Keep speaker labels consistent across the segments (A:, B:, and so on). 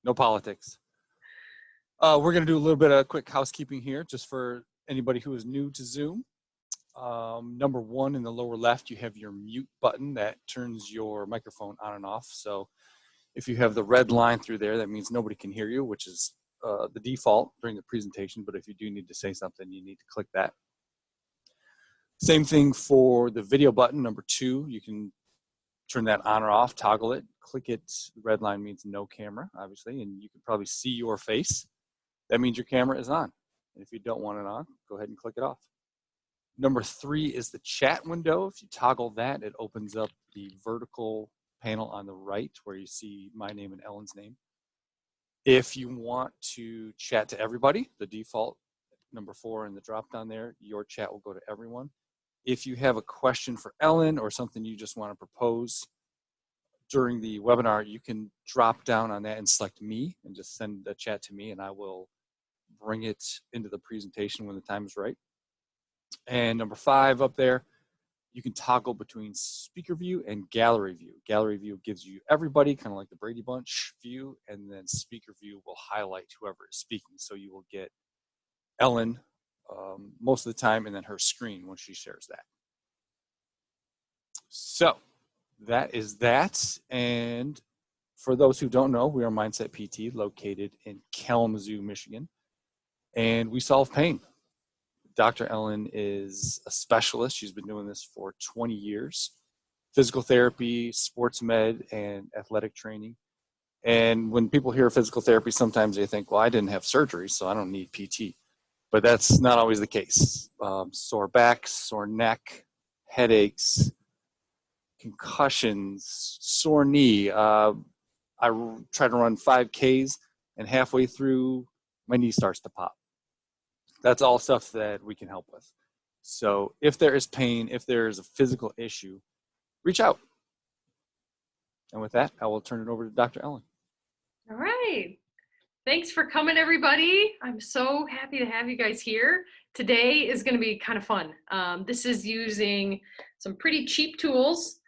A: No politics. We're going to do a little bit of quick housekeeping here, just for anybody who is new to Zoom. Number one, in the lower left, you have your mute button that turns your microphone on and off. So if you have the red line through there, that means nobody can hear you, which is the default during the presentation. But if you do need to say something, you need to click that. Same thing for the video button, number two. You can turn that on or off, toggle it, click it. The red line means no camera, obviously, and you can probably see your face. That means your camera is on. And if you don't want it on, go ahead and click it off. Number three is the chat window. If you toggle that, it opens up the vertical panel on the right where you see my name and Ellen's name. If you want to chat to everybody, the default number four in the drop down there, your chat will go to everyone. If you have a question for Ellen or something you just want to propose during the webinar, you can drop down on that and select me and just send a chat to me, and I will bring it into the presentation when the time is right. And number five up there, you can toggle between speaker view and gallery view. Gallery view gives you everybody, kind of like the Brady Bunch view, and then speaker view will highlight whoever is speaking. So you will get Ellen most of the time, and then her screen when she shares that. So that is that. And for those who don't know, we are Mindset PT, located in Kalamazoo, Michigan, and we solve pain. Dr. Ellen is a specialist. She's been doing this for 20 years. Physical therapy, sports med, and athletic training. And when people hear physical therapy, sometimes they think, well, I didn't have surgery, so I don't need PT. But that's not always the case. Sore backs, sore neck, headaches, concussions, sore knee. I try to run 5Ks, and halfway through, my knee starts to pop. That's all stuff that we can help with. So if there is pain, if there is a physical issue, reach out. And with that, I will turn it over to Dr. Ellen.
B: All right. Thanks for coming, everybody. I'm so happy to have you guys here. Today is going to be kind of fun. This is using some pretty cheap tools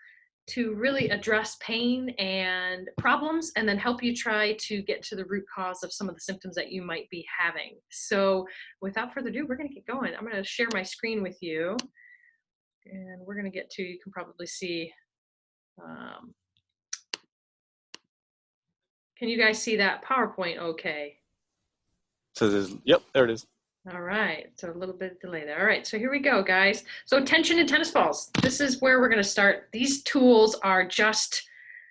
B: to really address pain and problems, and then help you try to get to the root cause of some of the symptoms that you might be having. So without further ado, we're going to get going. I'm going to share my screen with you, and we're going to get to, you can probably see, can you guys see that PowerPoint okay?
A: So yep, there it is.
B: All right, so a little bit of delay there. All right, so here we go, guys. So tension in tennis balls. This is where we're gonna start. These tools are just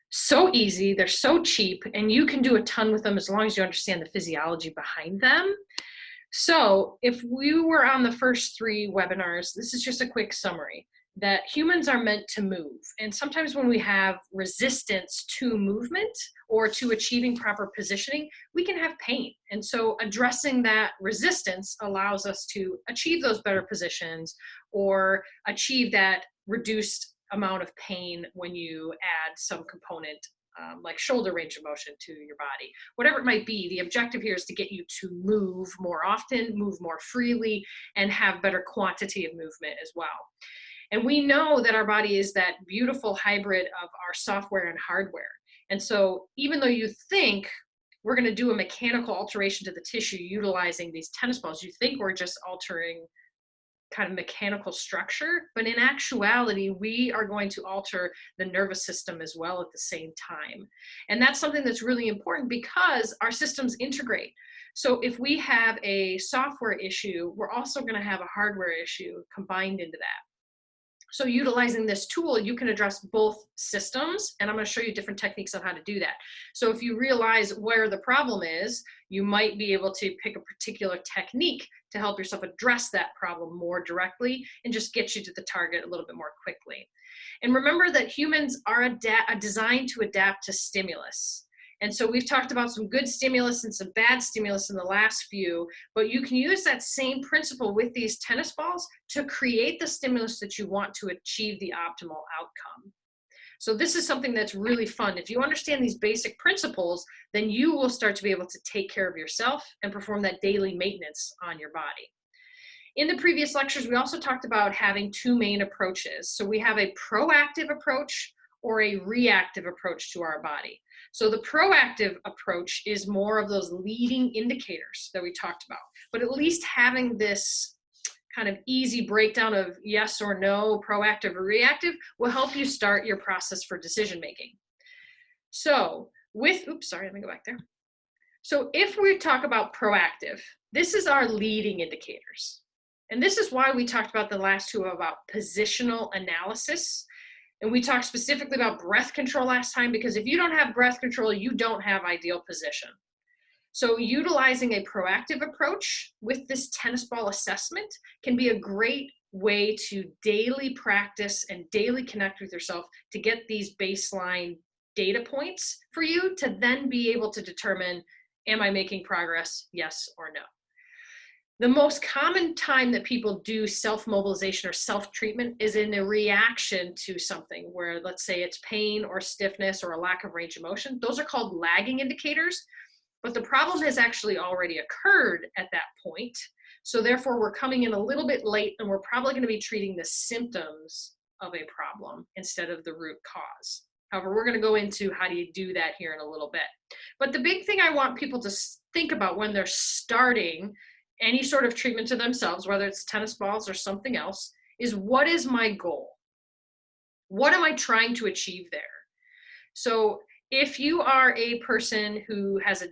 B: so easy, they're so cheap, and you can do a ton with them as long as you understand the physiology behind them. So if we were on the first three webinars, this is just a quick summary. That humans are meant to move. And sometimes when we have resistance to movement or to achieving proper positioning, we can have pain. And so addressing that resistance allows us to achieve those better positions or achieve that reduced amount of pain when you add some component like shoulder range of motion to your body. Whatever it might be, the objective here is to get you to move more often, move more freely, and have better quantity of movement as well. And we know that our body is that beautiful hybrid of our software and hardware. And so even though you think we're going to do a mechanical alteration to the tissue utilizing these tennis balls, you think we're just altering kind of mechanical structure, but in actuality, we are going to alter the nervous system as well at the same time. And that's something that's really important because our systems integrate. So if we have a software issue, we're also going to have a hardware issue combined into that. So utilizing this tool, you can address both systems, and I'm going to show you different techniques on how to do that. So if you realize where the problem is, you might be able to pick a particular technique to help yourself address that problem more directly and just get you to the target a little bit more quickly. And remember that humans are designed to adapt to stimulus. And so we've talked about some good stimulus and some bad stimulus in the last few, but you can use that same principle with these tennis balls to create the stimulus that you want to achieve the optimal outcome. So this is something that's really fun. If you understand these basic principles, then you will start to be able to take care of yourself and perform that daily maintenance on your body. In the previous lectures, we also talked about having two main approaches. So we have a proactive approach or a reactive approach to our body. So the proactive approach is more of those leading indicators that we talked about, but at least having this kind of easy breakdown of yes or no, proactive or reactive, will help you start your process for decision making. So oops, sorry, let me go back there. So if we talk about proactive, this is our leading indicators. And this is why we talked about the last two about positional analysis. And we talked specifically about breath control last time, because if you don't have breath control, you don't have ideal position. So utilizing a proactive approach with this tennis ball assessment can be a great way to daily practice and daily connect with yourself to get these baseline data points for you to then be able to determine, am I making progress, yes or no? The most common time that people do self-mobilization or self-treatment is in a reaction to something where, let's say it's pain or stiffness or a lack of range of motion. Those are called lagging indicators. But the problem has actually already occurred at that point. So therefore, we're coming in a little bit late, and we're probably going to be treating the symptoms of a problem instead of the root cause. However, we're going to go into how do you do that here in a little bit. But the big thing I want people to think about when they're starting any sort of treatment to themselves, whether it's tennis balls or something else, is what is my goal? What am I trying to achieve there? So if you are a person who has a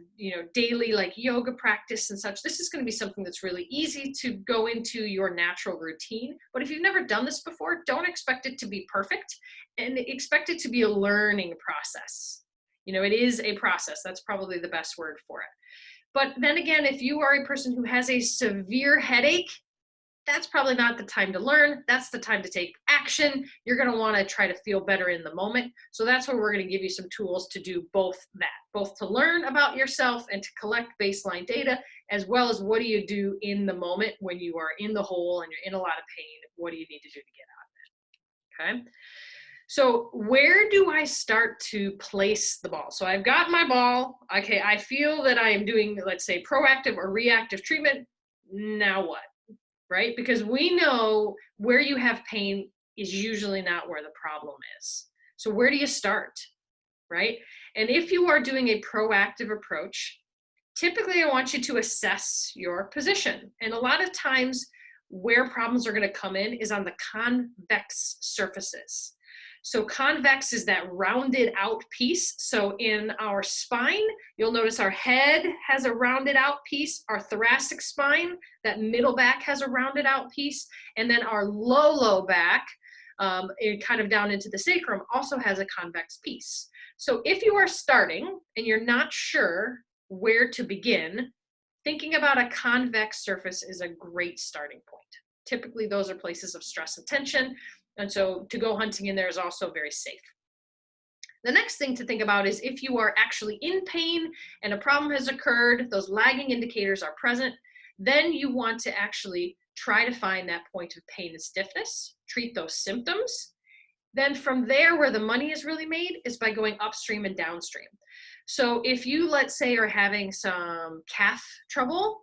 B: daily like yoga practice and such, this is going to be something that's really easy to go into your natural routine. But if you've never done this before, don't expect it to be perfect, and expect it to be a learning process. It is a process. That's probably the best word for it. But then again, if you are a person who has a severe headache, that's probably not the time to learn. That's the time to take action. You're going to want to try to feel better in the moment. So that's where we're going to give you some tools to do both that, both to learn about yourself and to collect baseline data, as well as what do you do in the moment when you are in the hole and you're in a lot of pain. What do you need to do to get out of it? Okay. So where do I start to place the ball? So I've got my ball. Okay, I feel that I am doing, let's say, proactive or reactive treatment. Now what? Right? Because we know where you have pain is usually not where the problem is. So where do you start? Right? And if you are doing a proactive approach, typically I want you to assess your position. And a lot of times where problems are going to come in is on the convex surfaces. So convex is that rounded out piece. So in our spine, you'll notice our head has a rounded out piece, our thoracic spine, that middle back has a rounded out piece, and then our low back, kind of down into the sacrum, also has a convex piece. So if you are starting and you're not sure where to begin, thinking about a convex surface is a great starting point. Typically, those are places of stress and tension. And so to go hunting in there is also very safe. The next thing to think about is if you are actually in pain and a problem has occurred, those lagging indicators are present, then you want to actually try to find that point of pain and stiffness, treat those symptoms. Then from there, where the money is really made is by going upstream and downstream. So if you, let's say, are having some calf trouble,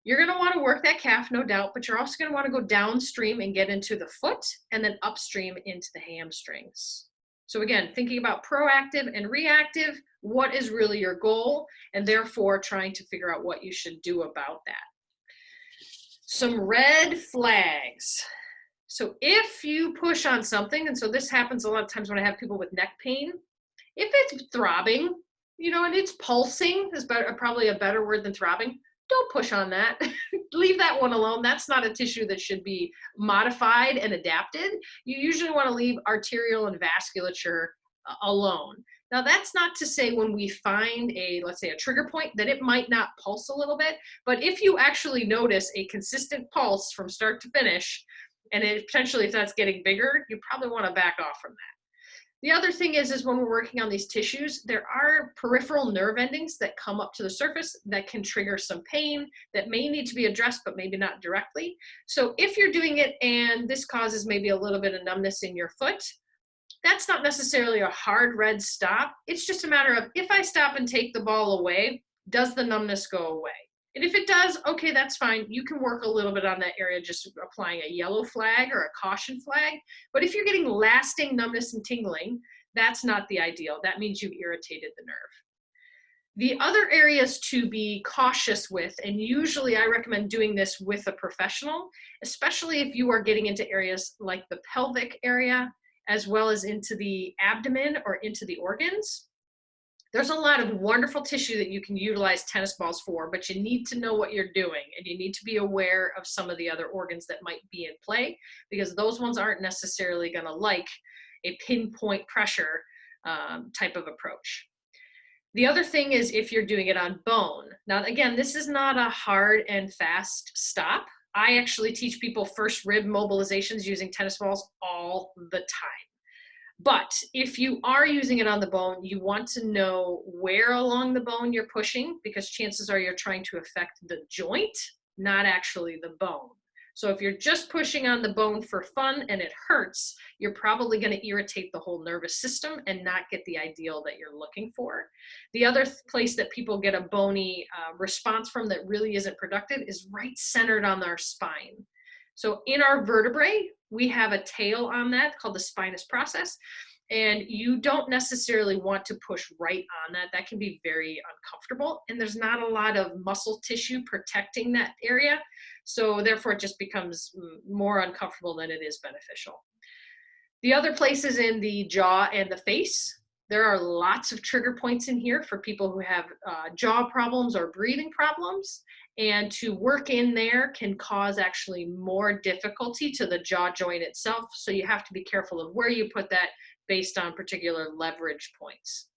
B: you're going to want to work that calf, no doubt, but you're also going to want to go downstream and get into the foot and then upstream into the hamstrings. So again, thinking about proactive and reactive, what is really your goal, and therefore trying to figure out what you should do about that. Some red flags. So if you push on something, and so this happens a lot of times when I have people with neck pain, if it's throbbing, and it's pulsing is probably a better word than throbbing, don't push on that. Leave that one alone. That's not a tissue that should be modified and adapted. You usually want to leave arterial and vasculature alone. Now, that's not to say when we find let's say a trigger point, that it might not pulse a little bit, but if you actually notice a consistent pulse from start to finish, and potentially if that's getting bigger, you probably want to back off from that. The other thing is when we're working on these tissues, there are peripheral nerve endings that come up to the surface that can trigger some pain that may need to be addressed, but maybe not directly. So if you're doing it and this causes maybe a little bit of numbness in your foot, that's not necessarily a hard red stop. It's just a matter of, if I stop and take the ball away, does the numbness go away? And if it does, okay, that's fine. You can work a little bit on that area, just applying a yellow flag or a caution flag. But if you're getting lasting numbness and tingling, That's not the ideal. That means you've irritated the nerve. The other areas to be cautious with, and usually I recommend doing this with a professional, especially if you are getting into areas like the pelvic area, as well as into the abdomen or into the organs. There's a lot of wonderful tissue that you can utilize tennis balls for, but you need to know what you're doing, and you need to be aware of some of the other organs that might be in play, because those ones aren't necessarily going to like a pinpoint pressure type of approach. The other thing is if you're doing it on bone. Now, again, this is not a hard and fast stop. I actually teach people first rib mobilizations using tennis balls all the time. But if you are using it on the bone, you want to know where along the bone you're pushing, because chances are you're trying to affect the joint, not actually the bone. So if you're just pushing on the bone for fun and it hurts, you're probably going to irritate the whole nervous system and not get the ideal that you're looking for. The other place that people get a bony response from that really isn't productive is right centered on our spine. So in our vertebrae, we have a tail on that called the spinous process. And you don't necessarily want to push right on that. That can be very uncomfortable. And there's not a lot of muscle tissue protecting that area. So therefore it just becomes more uncomfortable than it is beneficial. The other places in the jaw and the face, there are lots of trigger points in here for people who have jaw problems or breathing problems. And to work in there can cause actually more difficulty to the jaw joint itself. So you have to be careful of where you put that based on particular leverage points.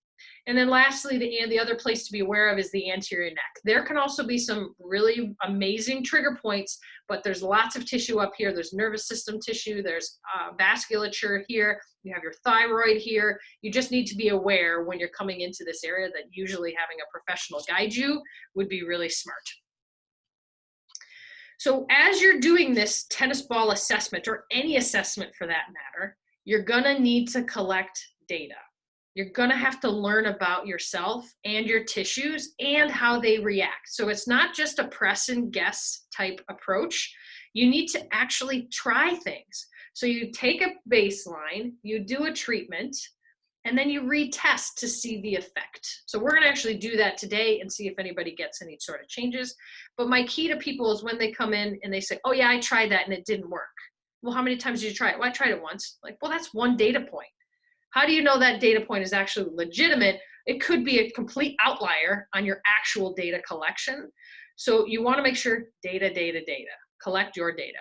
B: And then lastly, the other place to be aware of is the anterior neck. There can also be some really amazing trigger points, but there's lots of tissue up here. There's nervous system tissue, there's vasculature here, you have your thyroid here. You just need to be aware when you're coming into this area that usually having a professional guide you would be really smart. So as you're doing this tennis ball assessment, or any assessment for that matter, you're gonna need to collect data. You're gonna have to learn about yourself and your tissues and how they react. So it's not just a press and guess type approach. You need to actually try things. So you take a baseline, you do a treatment, and then you retest to see the effect. So we're gonna actually do that today and see if anybody gets any sort of changes. But my key to people is when they come in and they say, oh yeah, I tried that and it didn't work. Well, how many times did you try it? Well, I tried it once. Like, well, that's one data point. How do you know that data point is actually legitimate? It could be a complete outlier on your actual data collection. So you want to make sure data, collect your data.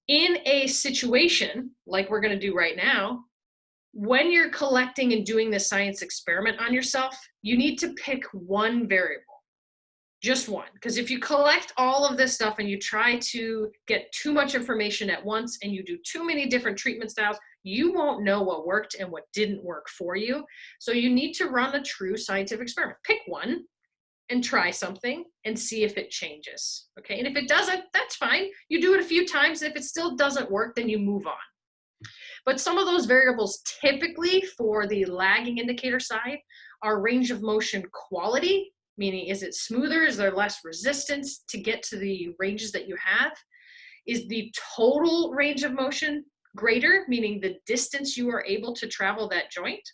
B: In a situation like we're going to do right now, when you're collecting and doing the science experiment on yourself, you need to pick one variable. Just one, because if you collect all of this stuff and you try to get too much information at once and you do too many different treatment styles, you won't know what worked and what didn't work for you. So you need to run a true scientific experiment. Pick one and try something and see if it changes. Okay, and if it doesn't, that's fine. You do it a few times. If it still doesn't work, then you move on. But some of those variables typically for the lagging indicator side are range of motion quality, meaning is it smoother? Is there less resistance to get to the ranges that you have? Is the total range of motion greater, meaning the distance you are able to travel that joint?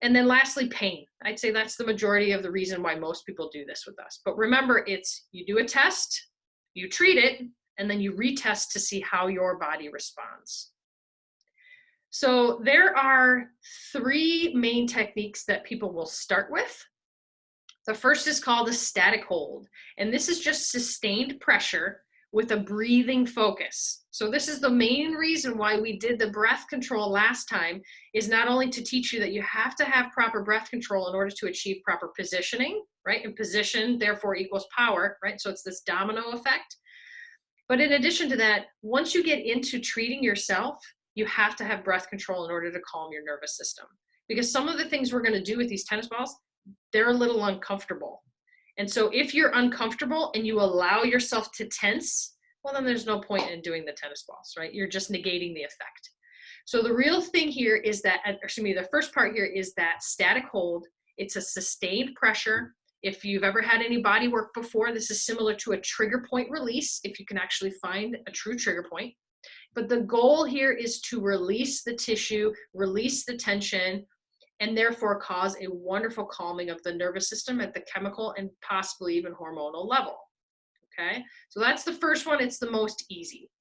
B: And then lastly, pain. I'd say that's the majority of the reason why most people do this with us. But remember, it's you do a test, you treat it, and then you retest to see how your body responds. So there are three main techniques that people will start with. The first is called a static hold, and this is just sustained pressure with a breathing focus. So this is the main reason why we did the breath control last time, is not only to teach you that you have to have proper breath control in order to achieve proper positioning, right? And position therefore equals power, right? So it's this domino effect. But in addition to that, once you get into treating yourself, you have to have breath control in order to calm your nervous system. Because some of the things we're going to do with these tennis balls, they're a little uncomfortable. And so if you're uncomfortable and you allow yourself to tense, well, then there's no point in doing the tennis balls, right? You're just negating the effect. So the real thing here is that, the first part here is that static hold. It's a sustained pressure. If you've ever had any body work before, this is similar to a trigger point release, if you can actually find a true trigger point. But the goal here is to release the tissue, release the tension, and therefore cause a wonderful calming of the nervous system at the chemical and possibly even hormonal level. Okay, so that's the first one. It's the most easy.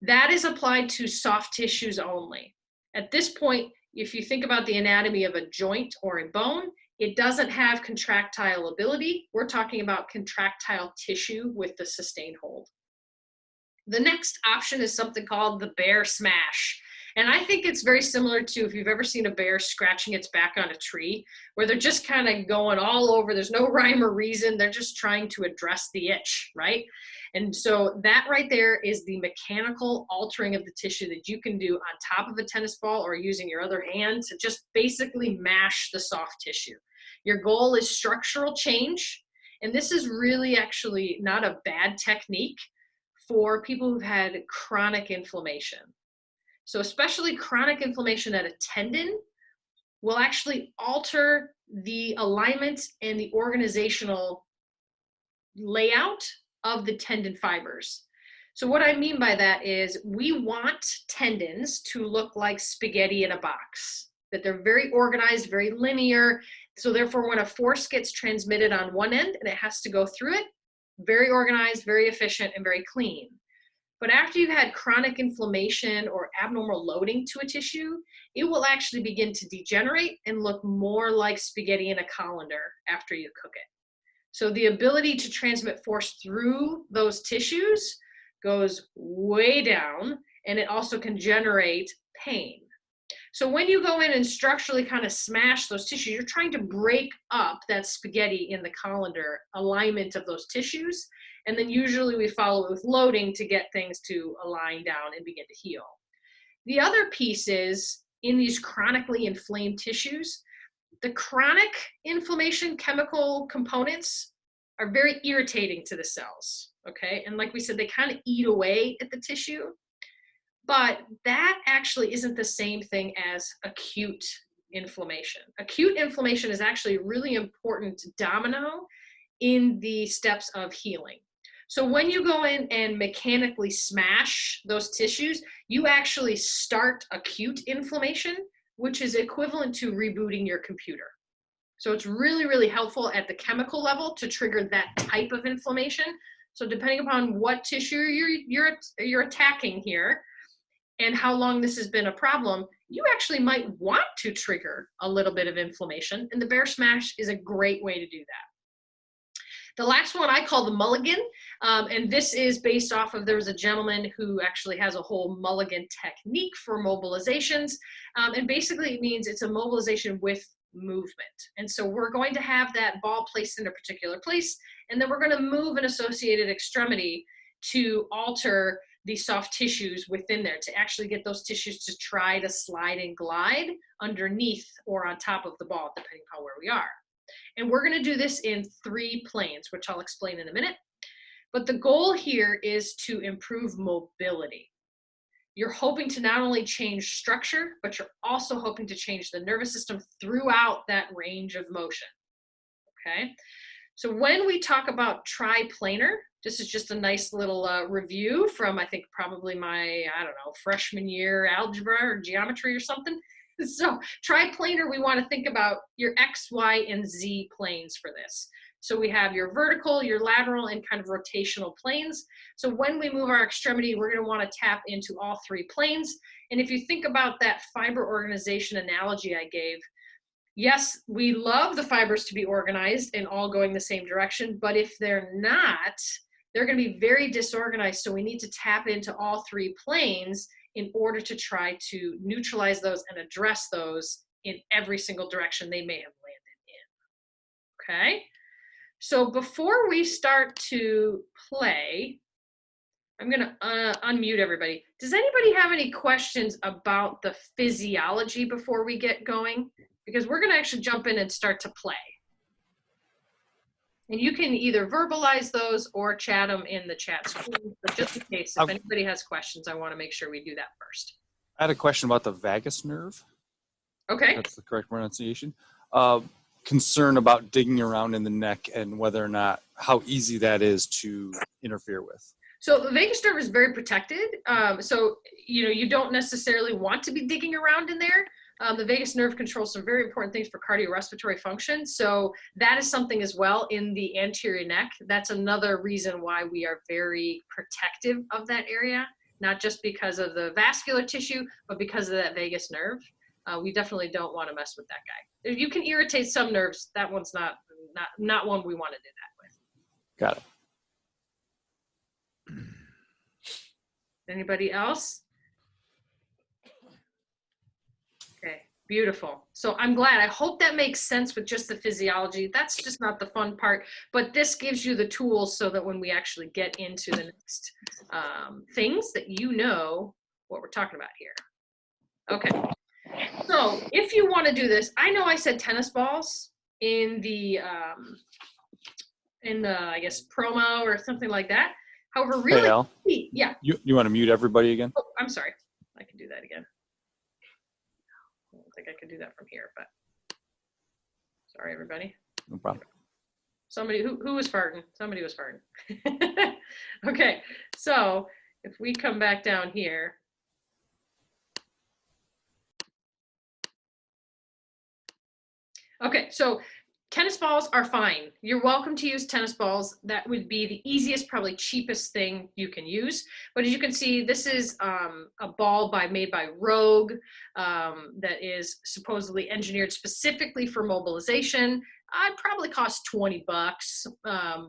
B: That is applied to soft tissues only. At this point, if you think about the anatomy of a joint or a bone, it doesn't have contractile ability. We're talking about contractile tissue with the sustained hold. The next option is something called the bear smash. And I think it's very similar to if you've ever seen a bear scratching its back on a tree, where they're just kind of going all over. There's no rhyme or reason. They're just trying to address the itch, right? And so that right there is the mechanical altering of the tissue that you can do on top of a tennis ball or using your other hand to just basically mash the soft tissue. Your goal is structural change. And this is really actually not a bad technique for people who've had chronic inflammation. So especially chronic inflammation at a tendon will actually alter the alignment and the organizational layout of the tendon fibers. So what I mean by that is we want tendons to look like spaghetti in a box, that they're very organized, very linear. So therefore, when a force gets transmitted on one end and it has to go through it, very organized, very efficient, and very clean. But after you've had chronic inflammation or abnormal loading to a tissue, it will actually begin to degenerate and look more like spaghetti in a colander after you cook it. So the ability to transmit force through those tissues goes way down, and it also can generate pain. So when you go in and structurally kind of smash those tissues, you're trying to break up that spaghetti in the colander alignment of those tissues. And then usually we follow it with loading to get things to align down and begin to heal. The other piece is in these chronically inflamed tissues, the chronic inflammation chemical components are very irritating to the cells, okay? And like we said, they kind of eat away at the tissue, but that actually isn't the same thing as acute inflammation. Acute inflammation is actually a really important domino in the steps of healing. So when you go in and mechanically smash those tissues, you actually start acute inflammation, which is equivalent to rebooting your computer. So it's really, really helpful at the chemical level to trigger that type of inflammation. So depending upon what tissue you're attacking here and how long this has been a problem, you actually might want to trigger a little bit of inflammation, and the bear smash is a great way to do that. The last one I call the mulligan, and this is based off of, there was a gentleman who actually has a whole mulligan technique for mobilizations, and basically it means it's a mobilization with movement. And so we're going to have that ball placed in a particular place, and then we're going to move an associated extremity to alter the soft tissues within there, to actually get those tissues to try to slide and glide underneath or on top of the ball, depending upon where we are. And we're going to do this in 3 planes, which I'll explain in a minute. But the goal here is to improve mobility. You're hoping to not only change structure, but you're also hoping to change the nervous system throughout that range of motion. Okay? So when we talk about triplanar, this is just a nice little review from, I think, probably my, I don't know, freshman year algebra or geometry or something. So triplanar, we want to think about your X, Y, and Z planes for this. So we have your vertical, your lateral, and kind of rotational planes. So when we move our extremity, we're going to want to tap into all 3 planes. And if you think about that fiber organization analogy I gave, yes, we love the fibers to be organized and all going the same direction, but if they're not, they're going to be very disorganized. So we need to tap into all 3 planes in order to try to neutralize those and address those in every single direction they may have landed in. Okay? So before we start to play, I'm going to unmute everybody. Does anybody have any questions about the physiology before we get going? Because we're going to actually jump in and start to play. And you can either verbalize those or chat them in the chat screen. But just in case, if anybody has questions, I want to make sure we do that first.
A: I had a question about the vagus nerve.
B: Okay.
A: That's the correct pronunciation. Concern about digging around in the neck and whether or not, how easy that is to interfere with.
B: So the vagus nerve is very protected. So, you don't necessarily want to be digging around in there. The vagus nerve controls some very important things for cardiorespiratory function. So that is something as well in the anterior neck. That's another reason why we are very protective of that area, not just because of the vascular tissue, but because of that vagus nerve. We definitely don't want to mess with that guy. You can irritate some nerves. That one's not one we want to do that with.
A: Got it.
B: Anybody else? Okay, beautiful. So I'm glad. I hope that makes sense with just the physiology. That's just not the fun part, but this gives you the tools so that when we actually get into the next things that you know what we're talking about here. Okay, so if you want to do this, I know I said tennis balls in the I guess promo or something like that. However, really,
A: Hey, Al,
B: yeah.
A: you want to mute everybody again?
B: Oh, I'm sorry. I can do that again. I don't think I could do that from here, but sorry, everybody.
A: No problem.
B: Somebody who was farting? Somebody was farting. Okay, so if we come back down here. Okay, so tennis balls are fine. You're welcome to use tennis balls. That would be the easiest, probably cheapest thing you can use. But as you can see, this is a ball made by Rogue that is supposedly engineered specifically for mobilization. It probably costs $20,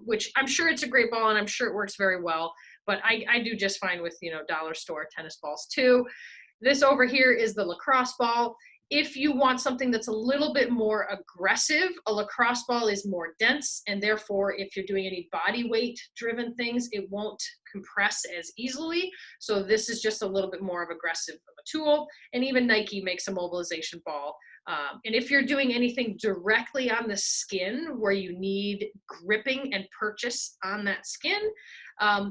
B: which I'm sure it's a great ball and I'm sure it works very well. But I do just fine with, dollar store tennis balls too. This over here is the lacrosse ball. If you want something that's a little bit more aggressive, a lacrosse ball is more dense, and therefore if you're doing any body weight driven things, it won't compress as easily. So this is just a little bit more of aggressive of a tool. And even Nike makes a mobilization ball. And if you're doing anything directly on the skin where you need gripping and purchase on that skin,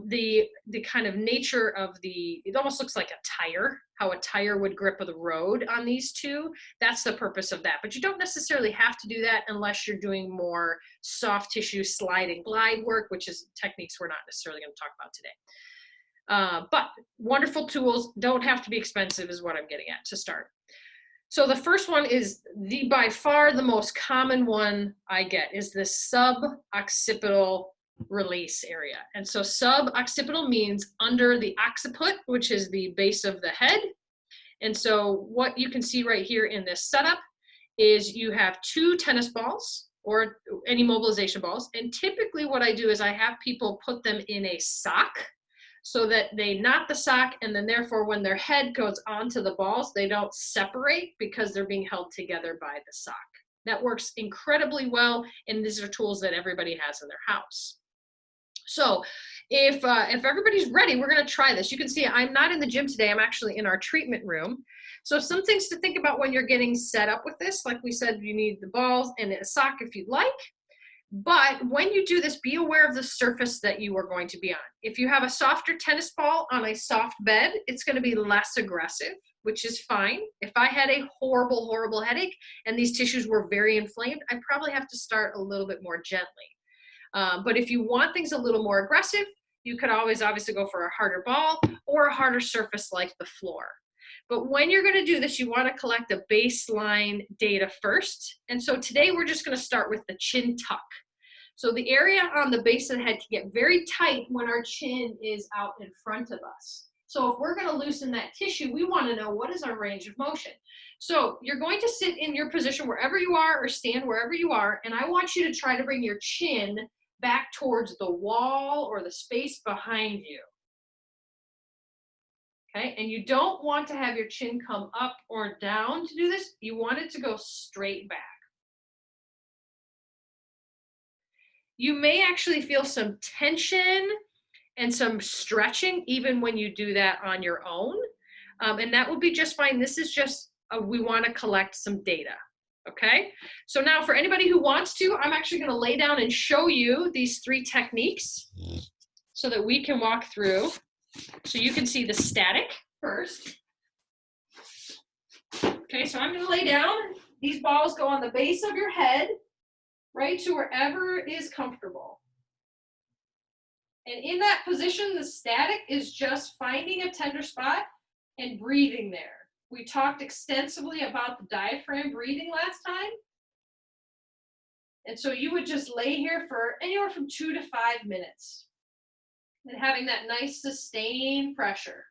B: the kind of nature of it almost looks like a tire, how a tire would grip of the road on these two. That's the purpose of that. But you don't necessarily have to do that unless you're doing more soft tissue slide and glide work, which is techniques we're not necessarily going to talk about today. But wonderful tools, don't have to be expensive is what I'm getting at to start. So the first one is by far the most common one I get is this suboccipital release area. And so suboccipital means under the occiput, which is the base of the head. And so what you can see right here in this setup is you have 2 tennis balls or any mobilization balls. And typically what I do is I have people put them in a sock so that they knot the sock, and then therefore when their head goes onto the balls, they don't separate because they're being held together by the sock. That works incredibly well, and these are tools that everybody has in their house. So if everybody's ready, we're going to try this. You can see I'm not in the gym today. I'm actually in our treatment room. So some things to think about when you're getting set up with this. Like we said, you need the balls and a sock if you'd like. But when you do this, be aware of the surface that you are going to be on. If you have a softer tennis ball on a soft bed, it's going to be less aggressive, which is fine. If I had a horrible, horrible headache and these tissues were very inflamed, I'd probably have to start a little bit more gently. But if you want things a little more aggressive, you could always obviously go for a harder ball or a harder surface like the floor. But when you're going to do this, you want to collect the baseline data first. And so today we're just going to start with the chin tuck. So the area on the base of the head can get very tight when our chin is out in front of us. So if we're going to loosen that tissue, we want to know what is our range of motion. So you're going to sit in your position wherever you are or stand wherever you are. And I want you to try to bring your chin back towards the wall or the space behind you. Okay, and you don't want to have your chin come up or down to do this. You want it to go straight back. You may actually feel some tension and some stretching even when you do that on your own. And that will be just fine. This is just, we want to collect some data. Okay, so now for anybody who wants to, I'm actually going to lay down and show you these 3 techniques so that we can walk through. So you can see the static first. Okay, so I'm going to lay down. These balls go on the base of your head, right to wherever is comfortable. And in that position, the static is just finding a tender spot and breathing there. We talked extensively about the diaphragm breathing last time. And so you would just lay here for anywhere from 2 to 5 minutes and having that nice sustained pressure.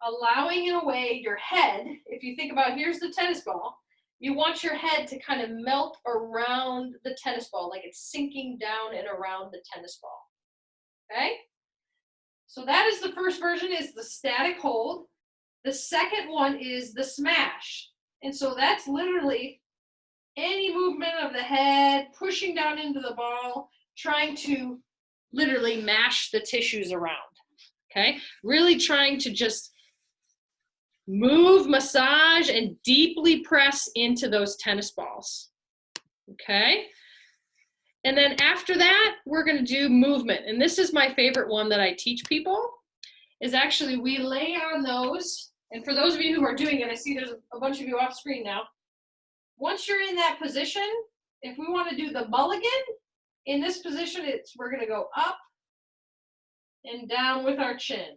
B: Allowing, in a way, your head, if you think about, here's the tennis ball, you want your head to kind of melt around the tennis ball, like it's sinking down and around the tennis ball. Okay? So that is the first version, is the static hold. The second one is the smash. And so that's literally any movement of the head, pushing down into the ball, trying to literally mash the tissues around. Okay? Really trying to just move, massage, and deeply press into those tennis balls. Okay? And then after that, we're going to do movement. And this is my favorite one that I teach people, is actually we lay on those. And for those of you who are doing it, I see there's a bunch of you off screen now. Once you're in that position, if we want to do the mulligan, in this position, we're going to go up and down with our chin.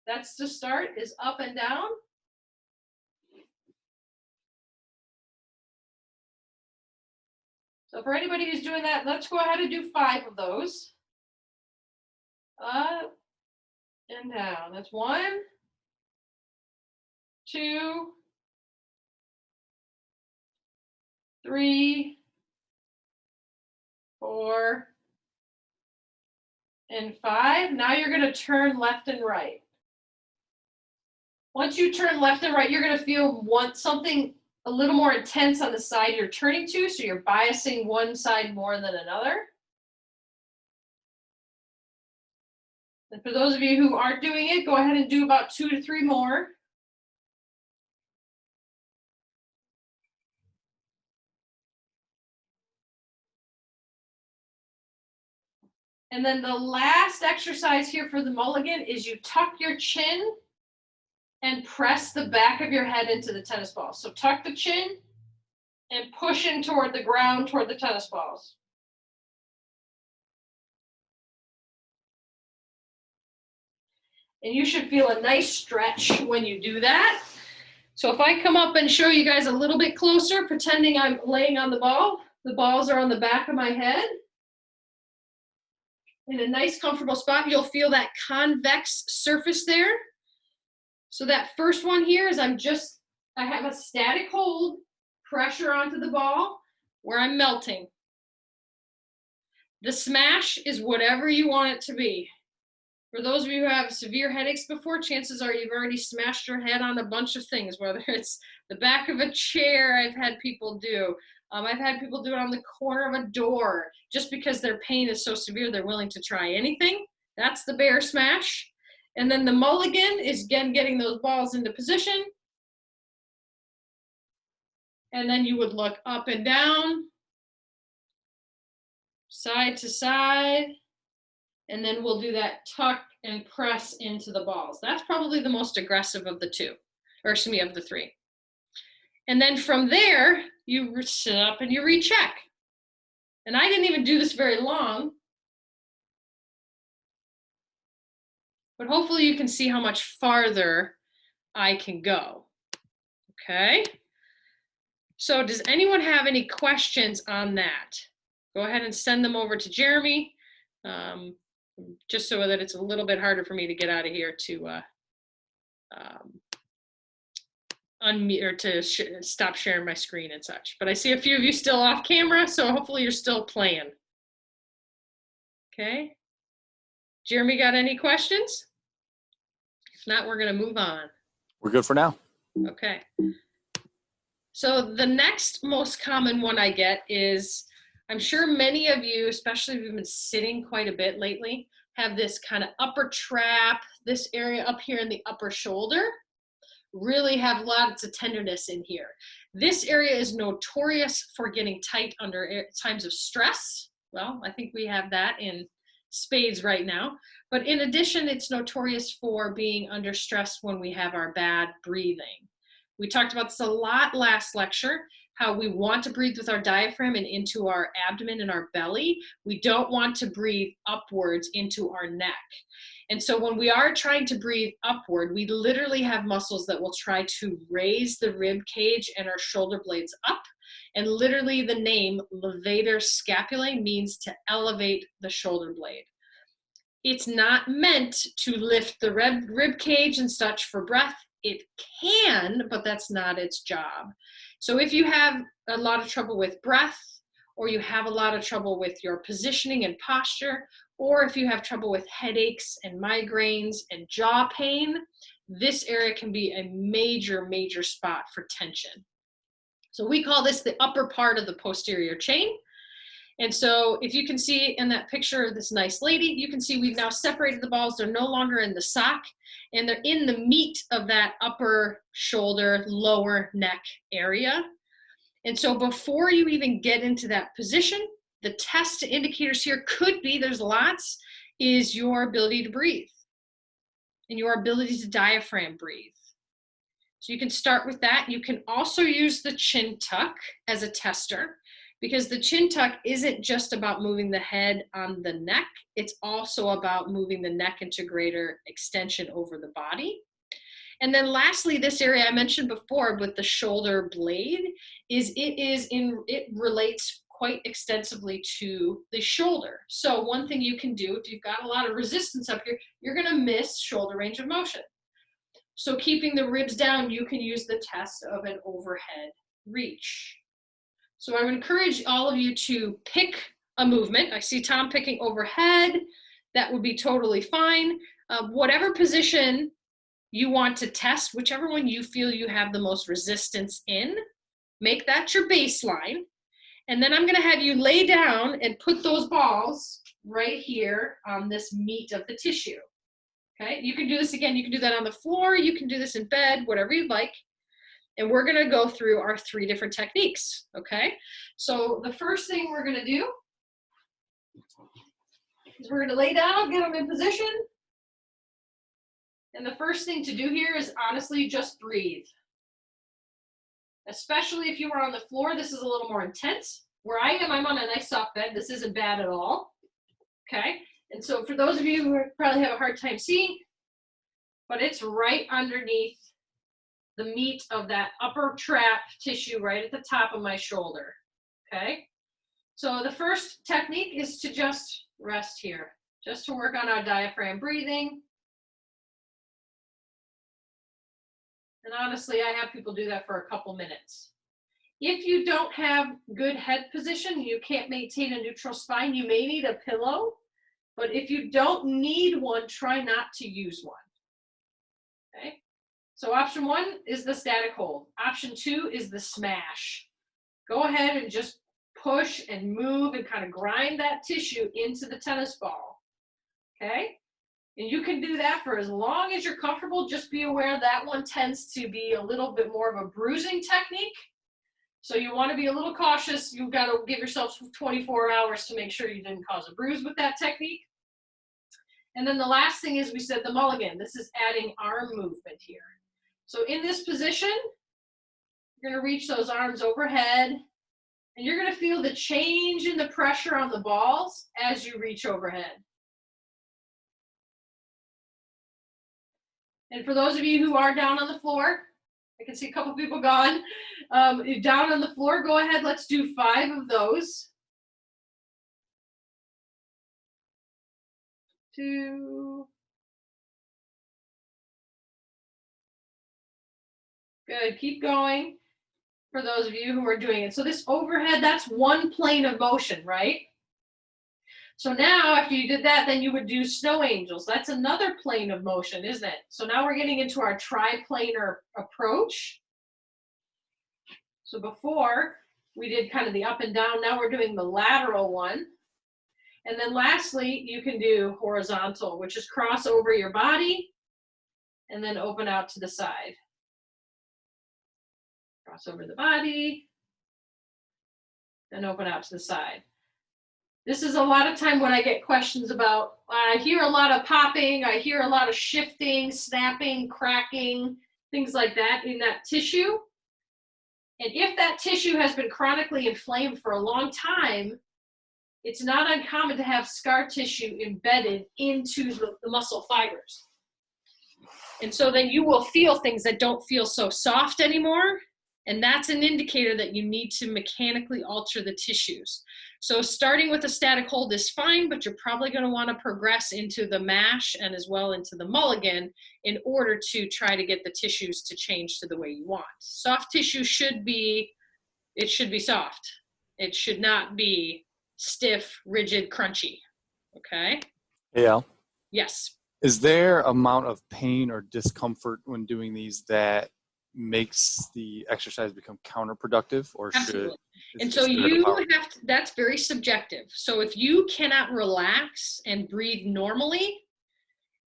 B: That's the start, is up and down. So for anybody who's doing that, let's go ahead and do 5 of those. Up and down. That's 1, 2, 3, 4, and 5. Now you're going to turn left and right. Once you turn left and right, you're going to feel something a little more intense on the side you're turning to, so you're biasing one side more than another. And for those of you who aren't doing it, go ahead and do about 2 to 3 more. And then the last exercise here for the mulligan is you tuck your chin and press the back of your head into the tennis ball. So tuck the chin and push in toward the ground, toward the tennis balls. And you should feel a nice stretch when you do that. So if I come up and show you guys a little bit closer, pretending I'm laying on the balls are on the back of my head. In a nice comfortable spot, you'll feel that convex surface there. So that first one here is I have a static hold, pressure onto the ball where I'm melting. The smash is whatever you want it to be. For those of you who have severe headaches before, chances are you've already smashed your head on a bunch of things, whether it's the back of a chair, I've had people do. I've had people do it on the corner of a door. Just because their pain is so severe, they're willing to try anything. That's the bear smash. And then the mulligan is, again, getting those balls into position. And then you would look up and down, side to side. And then we'll do that tuck and press into the balls. That's probably the most aggressive of the 2, or excuse me, of the 3. And then from there, you sit up and you recheck. And I didn't even do this very long, but hopefully you can see how much farther I can go. Okay? So does anyone have any questions on that? Go ahead and send them over to Jeremy. Just so that it's a little bit harder for me to get out of here to unmute or to stop sharing my screen and such. But I see a few of you still off camera, so hopefully you're still playing. Okay. Jeremy, got any questions? If not, we're going to move on.
A: We're good for now.
B: Okay. So the next most common one I get is, I'm sure many of you, especially if you've been sitting quite a bit lately, have this kind of upper trap, this area up here in the upper shoulder, really have lots of tenderness in here. This area is notorious for getting tight under times of stress. Well, I think we have that in spades right now. But in addition, it's notorious for being under stress when we have our bad breathing. We talked about this a lot last lecture. how we want to breathe with our diaphragm and into our abdomen and our belly. We don't want to breathe upwards into our neck. And so when we are trying to breathe upward, we literally have muscles that will try to raise the rib cage and our shoulder blades up. And literally the name levator scapulae means to elevate the shoulder blade. It's not meant to lift the rib cage and such for breath. It can, but that's not its job. So if you have a lot of trouble with breath, or you have a lot of trouble with your positioning and posture, or if you have trouble with headaches and migraines and jaw pain, this area can be a major, major spot for tension. So we call this the upper part of the posterior chain. And so if you can see in that picture of this nice lady, you can see we've now separated the balls. They're no longer in the sock, and they're in the meat of that upper shoulder, lower neck area. And so before you even get into that position, the test indicators here could be, there's lots, is your ability to breathe and your ability to diaphragm breathe. So you can start with that. You can also use the chin tuck as a tester, because the chin tuck isn't just about moving the head on the neck, it's also about moving the neck into greater extension over the body. And then lastly, this area I mentioned before with the shoulder blade, it relates quite extensively to the shoulder. So one thing you can do, if you've got a lot of resistance up here, you're gonna miss shoulder range of motion. So keeping the ribs down, you can use the test of an overhead reach. So I would encourage all of you to pick a movement. I see Tom picking overhead. That would be totally fine. Whatever position you want to test, whichever one you feel you have the most resistance in, make that your baseline. And then I'm gonna have you lay down and put those balls right here on this meat of the tissue. Okay, you can do this again, you can do that on the floor, you can do this in bed, whatever you'd like. And we're gonna go through our 3 different techniques, okay? So the first thing we're gonna do is we're gonna lay down, get them in position. And the first thing to do here is honestly just breathe. Especially if you were on the floor, this is a little more intense. Where I am, I'm on a nice soft bed. This isn't bad at all, okay? And so for those of you who probably have a hard time seeing, but it's right underneath the meat of that upper trap tissue right at the top of my shoulder, okay? So the first technique is to just rest here, just to work on our diaphragm breathing. And honestly, I have people do that for a couple minutes. If you don't have good head position, you can't maintain a neutral spine, you may need a pillow, but if you don't need one, try not to use one, okay? So option 1 is the static hold. Option 2 is the smash. Go ahead and just push and move and kind of grind that tissue into the tennis ball, okay? And you can do that for as long as you're comfortable. Just be aware that one tends to be a little bit more of a bruising technique. So you want to be a little cautious. You've got to give yourself 24 hours to make sure you didn't cause a bruise with that technique. And then the last thing is we said the mulligan. This is adding arm movement here. So in this position, you're going to reach those arms overhead, and you're going to feel the change in the pressure on the balls as you reach overhead. And for those of you who are down on the floor, I can see a couple people gone. Down on the floor, go ahead, let's do 5 of those. 2. Good, keep going for those of you who are doing it. So this overhead, that's one plane of motion, right? So now after you did that, then you would do snow angels. That's another plane of motion, isn't it? So now we're getting into our triplanar approach. So before we did kind of the up and down, now we're doing the lateral one. And then lastly, you can do horizontal, which is cross over your body and then open out to the side. Cross over the body, then open out to the side. This is a lot of time when I get questions about, I hear a lot of popping, I hear a lot of shifting, snapping, cracking, things like that in that tissue. And if that tissue has been chronically inflamed for a long time, it's not uncommon to have scar tissue embedded into the muscle fibers. And so then you will feel things that don't feel so soft anymore. And that's an indicator that you need to mechanically alter the tissues. So starting with a static hold is fine, but you're probably going to want to progress into the mash and as well into the mulligan in order to try to get the tissues to change to the way you want. Soft tissue should be soft. It should not be stiff, rigid, crunchy. Okay?
A: Yeah.
B: Yes.
A: Is there amount of pain or discomfort when doing these that makes the exercise become counterproductive, or
B: Absolutely. And
A: is
B: so
A: there the
B: you
A: power?
B: have to, that's very subjective. So if you cannot relax and breathe normally,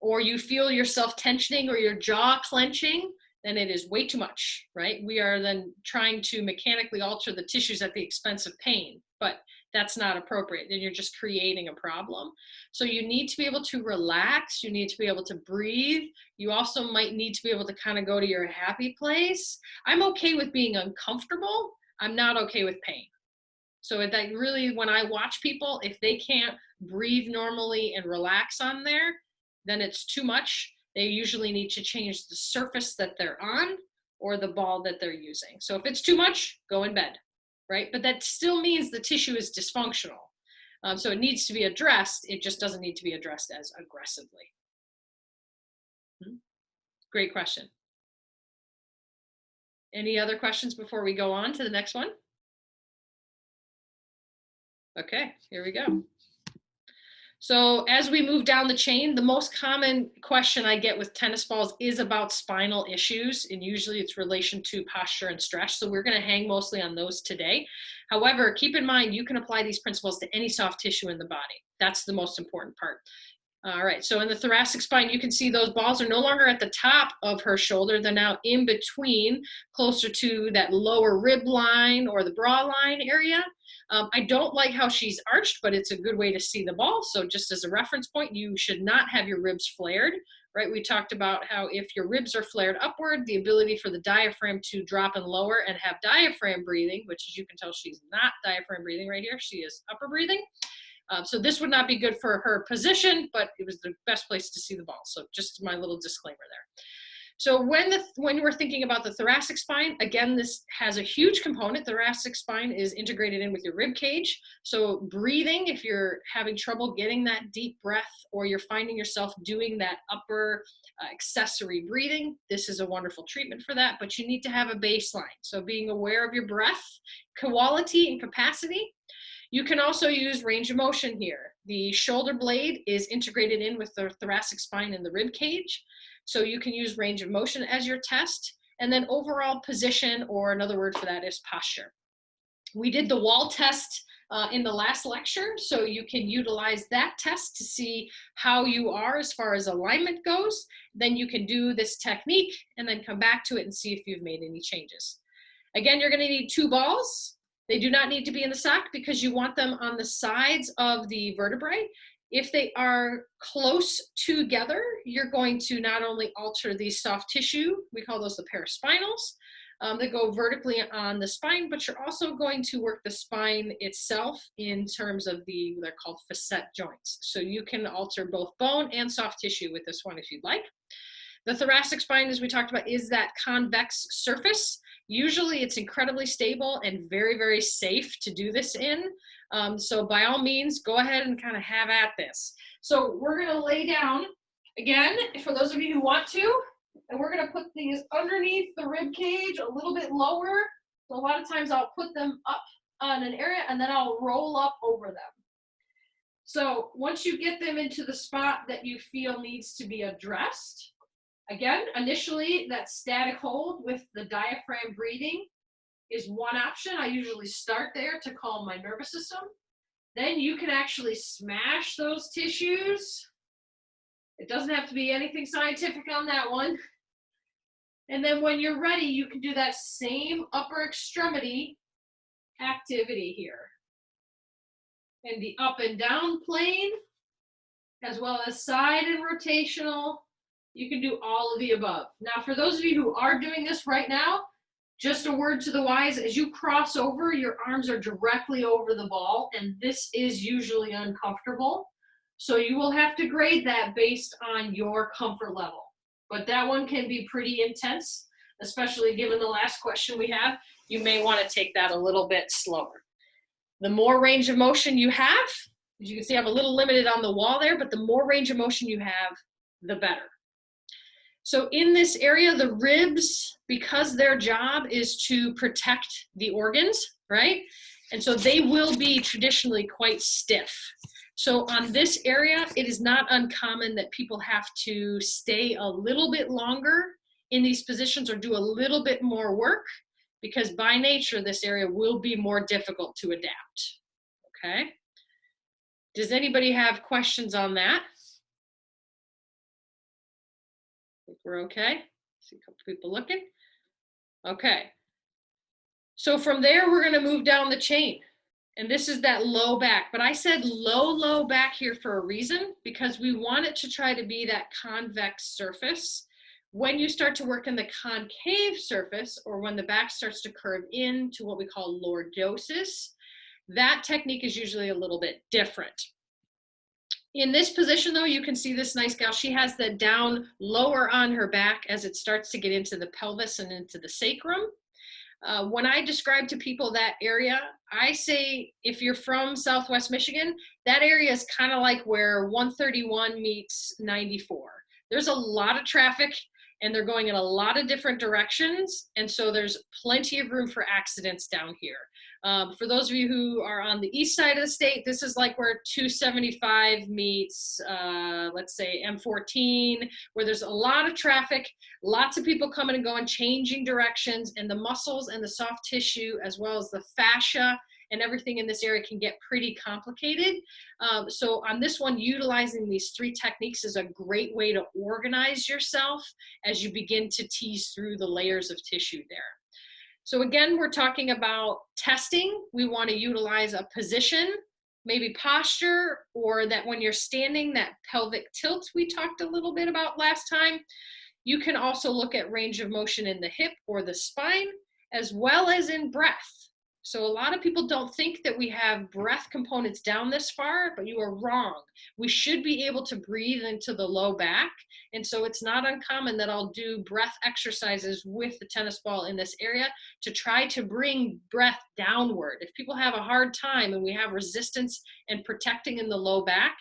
B: or you feel yourself tensioning or your jaw clenching, then it is way too much, right? We are then trying to mechanically alter the tissues at the expense of pain, but that's not appropriate. Then you're just creating a problem. So you need to be able to relax. You need to be able to breathe. You also might need to be able to kind of go to your happy place. I'm okay with being uncomfortable. I'm not okay with pain. So that really, when I watch people, if they can't breathe normally and relax on there, then it's too much. They usually need to change the surface that they're on or the ball that they're using. So if it's too much, go in bed, right? But that still means the tissue is dysfunctional. So it needs to be addressed. It just doesn't need to be addressed as aggressively. Great question. Any other questions before we go on to the next one? Okay, here we go. So as we move down the chain, the most common question I get with tennis balls is about spinal issues, and usually it's relation to posture and stress. So we're going to hang mostly on those today. However, keep in mind, you can apply these principles to any soft tissue in the body. That's the most important part. All right, so in the thoracic spine, you can see those balls are no longer at the top of her shoulder. They're now in between, closer to that lower rib line or the bra line area. I don't like how she's arched, but it's a good way to see the ball. So just as a reference point, you should not have your ribs flared, right? We talked about how if your ribs are flared upward, the ability for the diaphragm to drop and lower and have diaphragm breathing, which as you can tell, she's not diaphragm breathing right here. She is upper breathing. So this would not be good for her position, but it was the best place to see the ball. So just my little disclaimer there. So when we're thinking about the thoracic spine, again, this has a huge component. The thoracic spine is integrated in with your rib cage. So breathing, if you're having trouble getting that deep breath or you're finding yourself doing that upper accessory breathing, this is a wonderful treatment for that, but you need to have a baseline. So being aware of your breath quality and capacity. You can also use range of motion here. The shoulder blade is integrated in with the thoracic spine and the rib cage. So you can use range of motion as your test. And then overall position, or another word for that is posture. We did the wall test in the last lecture, so you can utilize that test to see how you are as far as alignment goes. Then you can do this technique and then come back to it and see if you've made any changes. Again, you're going to need 2 balls. They do not need to be in the sock because you want them on the sides of the vertebrae. If they are close together, you're going to not only alter the soft tissue, we call those the paraspinals, that go vertically on the spine, but you're also going to work the spine itself in terms of they're called facet joints. So you can alter both bone and soft tissue with this one if you'd like. The thoracic spine, as we talked about, is that convex surface. Usually it's incredibly stable and very, very safe to do this in. So by all means, go ahead and kind of have at this. So we're going to lay down, again, for those of you who want to, and we're going to put these underneath the rib cage a little bit lower. So a lot of times I'll put them up on an area and then I'll roll up over them. So once you get them into the spot that you feel needs to be addressed, again, initially that static hold with the diaphragm breathing is one option. I usually start there to calm my nervous system. Then you can actually smash those tissues. It doesn't have to be anything scientific on that one. And then when you're ready, you can do that same upper extremity activity here. And the up and down plane, as well as side and rotational, you can do all of the above. Now, for those of you who are doing this right now, Just a word to the wise, as you cross over, your arms are directly over the ball, and this is usually uncomfortable. So you will have to grade that based on your comfort level. But that one can be pretty intense, especially given the last question we have. You may want to take that a little bit slower. The more range of motion you have, as you can see, I'm a little limited on the wall there, but the more range of motion you have, the better. So in this area, the ribs, because their job is to protect the organs, right? And so they will be traditionally quite stiff. So on this area, it is not uncommon that people have to stay a little bit longer in these positions or do a little bit more work, because by nature, this area will be more difficult to adapt, okay? Does anybody have questions on that? I think we're okay. See a couple people looking. Okay. So from there, we're gonna move down the chain. And this is that low back, but I said low back here for a reason, because we want it to try to be that convex surface. When you start to work in the concave surface, or when the back starts to curve into what we call lordosis, that technique is usually a little bit different. In this position though, you can see this nice gal, she has the down lower on her back as it starts to get into the pelvis and into the sacrum. When I describe to people that area, I say if you're from Southwest Michigan, that area is kind of like where 131 meets 94. There's a lot of traffic and they're going in a lot of different directions. And so there's plenty of room for accidents down here. For those of you who are on the east side of the state, this is like where 275 meets, let's say M14, where there's a lot of traffic, lots of people coming and going, changing directions, and the muscles and the soft tissue, as well as the fascia and everything in this area can get pretty complicated. So on this one, utilizing these 3 techniques is a great way to organize yourself as you begin to tease through the layers of tissue there. So again, we're talking about testing. We want to utilize a position, maybe posture, or that when you're standing, that pelvic tilt we talked a little bit about last time. You can also look at range of motion in the hip or the spine, as well as in breath. So a lot of people don't think that we have breath components down this far, but you are wrong. We should be able to breathe into the low back. And so it's not uncommon that I'll do breath exercises with the tennis ball in this area to try to bring breath downward. If people have a hard time and we have resistance and protecting in the low back,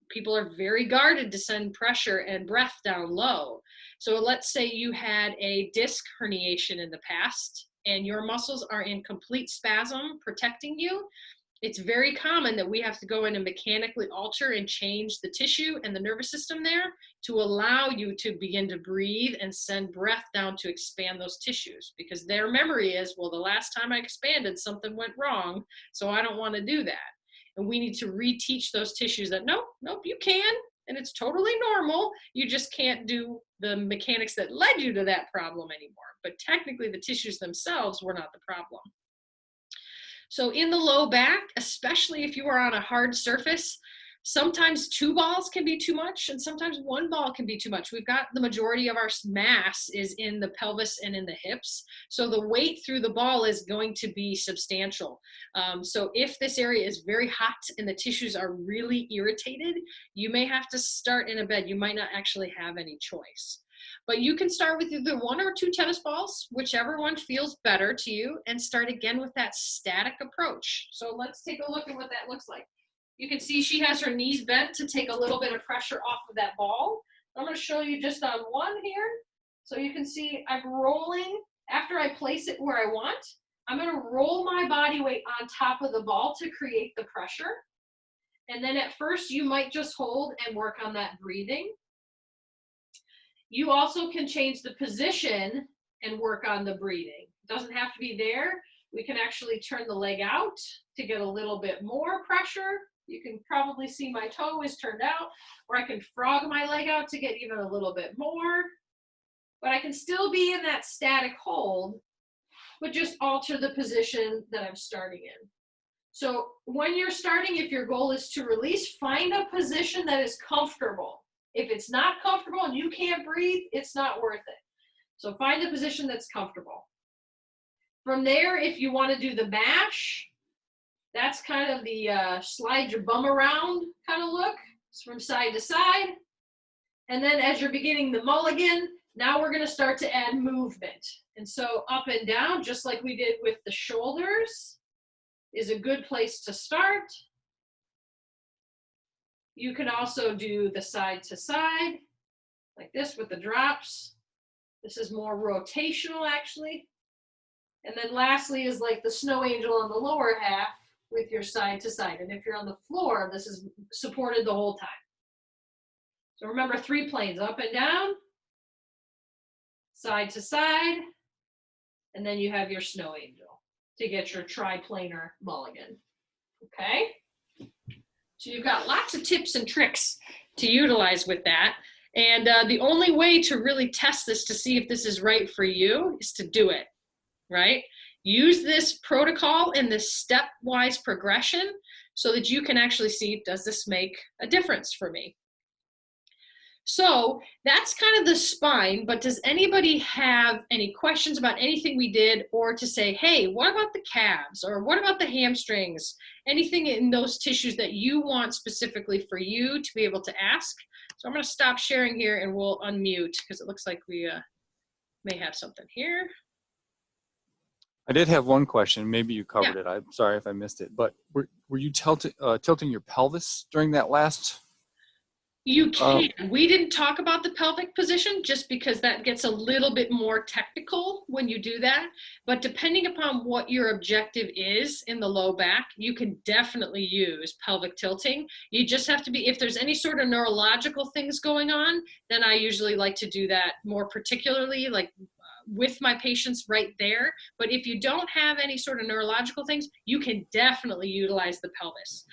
B: people are very guarded to send pressure and breath down low. So let's say you had a disc herniation in the past and your muscles are in complete spasm protecting you. It's very common that we have to go in and mechanically alter and change the tissue and the nervous system there to allow you to begin to breathe and send breath down to expand those tissues, because their memory is, well, the last time I expanded, something went wrong, so I don't want to do that. And we need to reteach those tissues that, nope, you can, and it's totally normal. You just can't do the mechanics that led you to that problem anymore. But technically the tissues themselves were not the problem. So in the low back, especially if you are on a hard surface, sometimes 2 balls can be too much and sometimes 1 ball can be too much. We've got the majority of our mass is in the pelvis and in the hips. So the weight through the ball is going to be substantial. So if this area is very hot and the tissues are really irritated, you may have to start in a bed. You might not actually have any choice. But you can start with either 1 or 2 tennis balls, whichever one feels better to you, and start again with that static approach. So let's take a look at what that looks like. You can see she has her knees bent to take a little bit of pressure off of that ball. I'm going to show you just on one here. So you can see I'm rolling. After I place it where I want, I'm going to roll my body weight on top of the ball to create the pressure. And then at first you might just hold and work on that breathing. You also can change the position and work on the breathing. It doesn't have to be there. We can actually turn the leg out to get a little bit more pressure. You can probably see my toe is turned out, or I can frog my leg out to get even a little bit more. But I can still be in that static hold, but just alter the position that I'm starting in. So when you're starting, if your goal is to release, find a position that is comfortable. If it's not comfortable and you can't breathe, it's not worth it. So find a position that's comfortable. From there, if you want to do the mash, that's kind of the slide your bum around kind of look. It's from side to side. And then as you're beginning the mulligan, now we're going to start to add movement. And so up and down, just like we did with the shoulders, is a good place to start. You can also do the side to side, like this with the drops. This is more rotational, actually. And then lastly is like the snow angel on the lower half with your side to side. And if you're on the floor, this is supported the whole time. So remember 3 planes, up and down, side to side, and then you have your snow angel to get your triplanar mulligan. Okay? So you've got lots of tips and tricks to utilize with that. And the only way to really test this to see if this is right for you is to do it, right? Use this protocol and this stepwise progression so that you can actually see, does this make a difference for me? So that's kind of the spine, but does anybody have any questions about anything we did, or to say, hey, what about the calves, or what about the hamstrings? Anything in those tissues that you want specifically for you to be able to ask? So I'm going to stop sharing here and we'll unmute because it looks like we may have something here.
A: I did have one question. Maybe you covered it. I'm sorry if I missed it. But were you tilting your pelvis during that last?
B: You can. We didn't talk about the pelvic position just because that gets a little bit more technical when you do that. But depending upon what your objective is in the low back, you can definitely use pelvic tilting. You just have to be, if there's any sort of neurological things going on, then I usually like to do that more particularly, like with my patients right there. But if you don't have any sort of neurological things, you can definitely utilize the pelvis.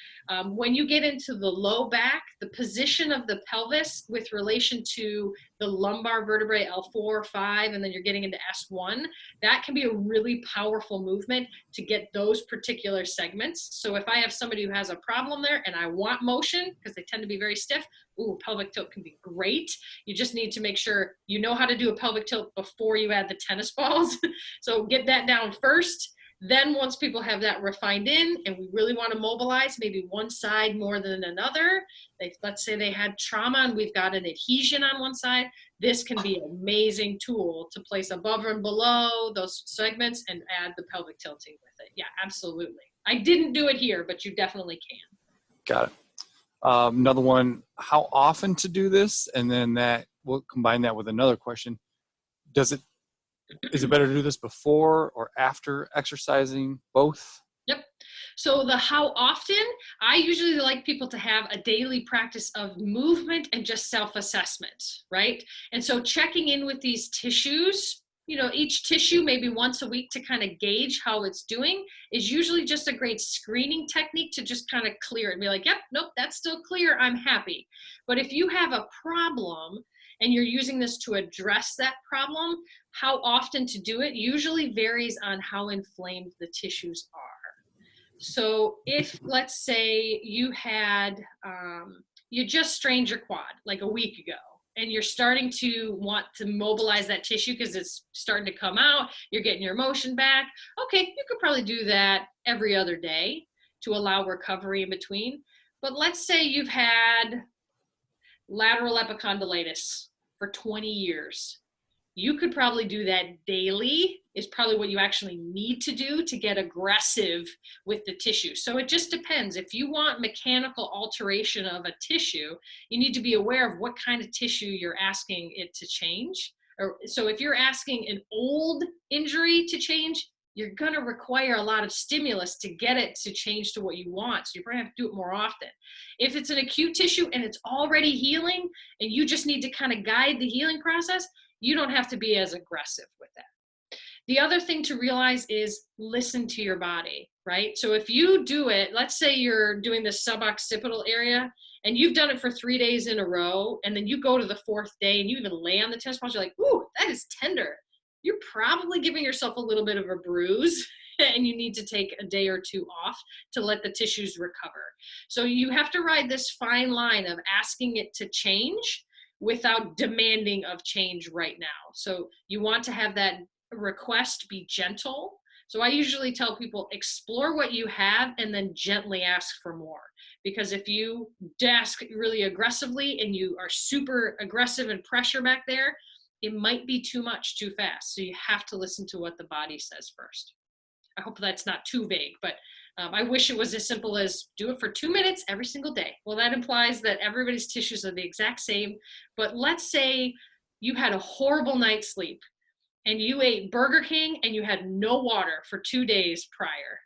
B: When you get into the low back, the position of the pelvis with relation to the lumbar vertebrae L4, 5, and then you're getting into S1, that can be a really powerful movement to get those particular segments. So if I have somebody who has a problem there and I want motion, because they tend to be very stiff, ooh, pelvic tilt can be great. You just need to make sure you know how to do a pelvic tilt before you add the tennis balls. So get that down first. Then once people have that refined in and we really want to mobilize maybe one side more than another, let's say they had trauma and we've got an adhesion on one side, this can be an amazing tool to place above and below those segments and add the pelvic tilting with it. Yeah, absolutely. I didn't do it here, but you definitely can.
A: Got it. Another one, how often to do this? And then we'll combine that with another question. Is it better to do this before or after exercising? Both?
B: Yep. So the how often, I usually like people to have a daily practice of movement and just self-assessment, right? And so checking in with these tissues, each tissue maybe once a week to kind of gauge how it's doing is usually just a great screening technique to just kind of clear it and be like, yep, nope, that's still clear, I'm happy. But if you have a problem and you're using this to address that problem, how often to do it usually varies on how inflamed the tissues are. So if, let's say, you just strained your quad like a week ago, and you're starting to want to mobilize that tissue because it's starting to come out, you're getting your motion back, okay, you could probably do that every other day to allow recovery in between. But let's say you've had lateral epicondylitis for 20 years. You could probably do that daily, is probably what you actually need to do to get aggressive with the tissue. So it just depends. If you want mechanical alteration of a tissue, you need to be aware of what kind of tissue you're asking it to change. So if you're asking an old injury to change, you're going to require a lot of stimulus to get it to change to what you want. So you're going to have to do it more often. If it's an acute tissue and it's already healing and you just need to kind of guide the healing process, you don't have to be as aggressive with that. The other thing to realize is listen to your body, right? So if you do it, let's say you're doing the suboccipital area and you've done it for 3 days in a row, and then you go to the 4th day and you even lay on the tennis balls, you're like, ooh, that is tender. You're probably giving yourself a little bit of a bruise and you need to take a day or 2 off to let the tissues recover. So you have to ride this fine line of asking it to change without demanding of change right now. So you want to have that request be gentle, So I usually tell people, explore what you have and then gently ask for more. Because if you ask really aggressively and you are super aggressive and pressure back there, it might be too much too fast. So you have to listen to what the body says first. I hope that's not too vague, but I wish it was as simple as do it for 2 minutes every single day. Well, that implies that everybody's tissues are the exact same. But let's say you had a horrible night's sleep and you ate Burger King and you had no water for 2 days prior.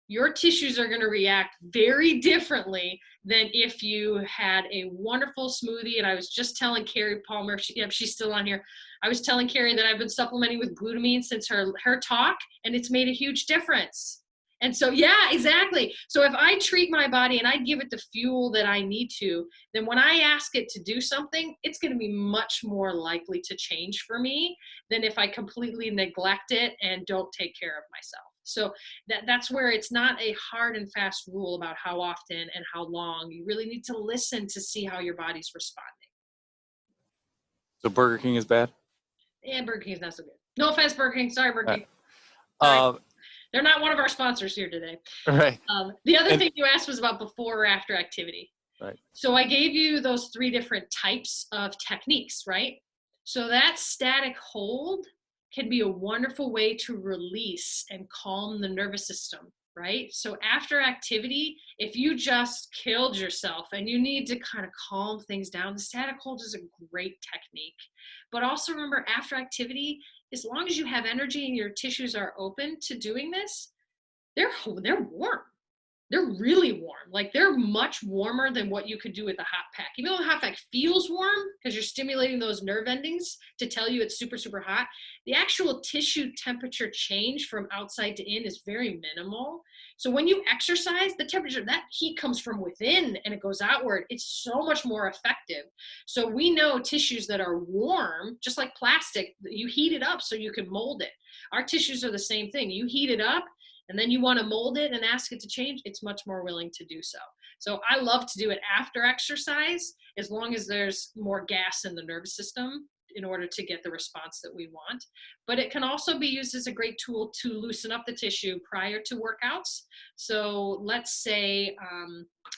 B: Your tissues are going to react very differently than if you had a wonderful smoothie. And I was just telling Carrie Palmer, she's still on here. I was telling Carrie that I've been supplementing with glutamine since her talk, and it's made a huge difference. And so, yeah, exactly. So if I treat my body and I give it the fuel that I need to, then when I ask it to do something, it's going to be much more likely to change for me than if I completely neglect it and don't take care of myself. So that's where it's not a hard and fast rule about how often and how long. You really need to listen to see how your body's responding.
A: So Burger King is bad?
B: Yeah, Burger King is not so good. No offense, Burger King. Sorry, Burger King. They're not one of our sponsors here today.
A: Right.
B: The other thing you asked was about before or after activity.
A: Right.
B: So I gave you those 3 different types of techniques, right? So that static hold can be a wonderful way to release and calm the nervous system, right? So after activity, if you just killed yourself and you need to kind of calm things down, the static hold is a great technique. But also remember, after activity, as long as you have energy and your tissues are open to doing this, they're warm. They're really warm. Like, they're much warmer than what you could do with a hot pack. Even though a hot pack feels warm because you're stimulating those nerve endings to tell you it's super, super hot, the actual tissue temperature change from outside to in is very minimal. So when you exercise, the temperature, that heat comes from within and it goes outward. It's so much more effective. So we know tissues that are warm, just like plastic, you heat it up so you can mold it. Our tissues are the same thing. You heat it up, and then you want to mold it and ask it to change, it's much more willing to do so. So I love to do it after exercise, as long as there's more gas in the nervous system in order to get the response that we want. But it can also be used as a great tool to loosen up the tissue prior to workouts. So let's say